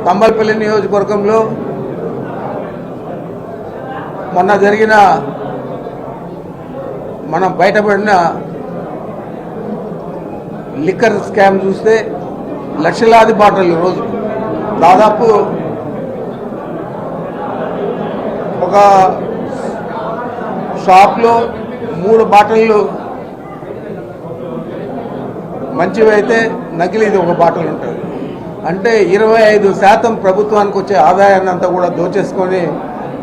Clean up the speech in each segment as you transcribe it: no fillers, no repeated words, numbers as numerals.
తంబలపల్లి నియోజకవర్గంలో మొన్న జరిగిన మనం బయటపడిన లిక్కర్ స్కామ్ చూస్తే లక్షలాది బాటలు రోజు దాదాపు ఒక షాప్లో 3 బాటలు మంచివైతే నకిలీది ఒక బాటలు ఉంటుంది. అంటే 25% ప్రభుత్వానికి వచ్చే ఆదాయాన్ని అంతా కూడా దోచేసుకొని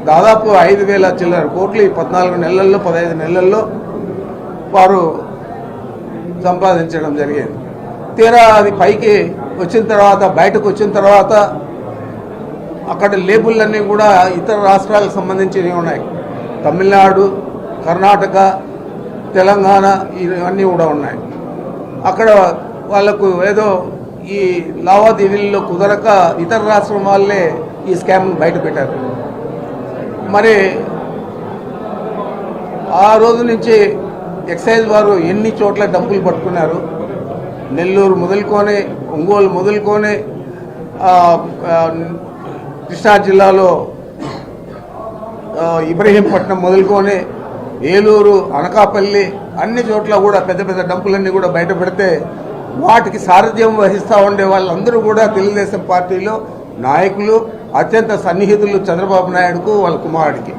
దాదాపు 5,000 చిల్లర కోట్లు ఈ 14 నెలల్లో 15 నెలల్లో వారు సంపాదించడం జరిగింది. తీరా అది పైకి వచ్చిన తర్వాత బయటకు వచ్చిన తర్వాత అక్కడ లేబుల్లన్నీ కూడా ఇతర రాష్ట్రాలకు సంబంధించినవి ఉన్నాయి. తమిళనాడు, కర్ణాటక, తెలంగాణ ఇవన్నీ కూడా ఉన్నాయి. అక్కడ వాళ్లకు ఏదో ఈ లావాదేవీల్లో కుదరక ఇతర రాష్ట్రం వాళ్ళే ఈ స్కామ్ బయట పెట్టారు. మరి ఆ రోజు నుంచి ఎక్సైజ్ వారు ఎన్ని చోట్ల డబ్బులు పట్టుకున్నారు, నెల్లూరు మొదలుకొని, ఒంగోలు మొదలుకొని, కృష్ణా జిల్లాలో ఇబ్రహీంపట్నం మొదలుకొని, ఏలూరు, అనకాపల్లి అన్ని చోట్ల కూడా పెద్ద పెద్ద డంపులన్నీ కూడా బయట పెడితే వాటికి సారథ్యం వహిస్తూ ఉండే వాళ్ళందరూ కూడా తెలుగుదేశం పార్టీలో నాయకులు, అత్యంత సన్నిహితులు చంద్రబాబు నాయుడుకు వాళ్ళ కుమారుడికి.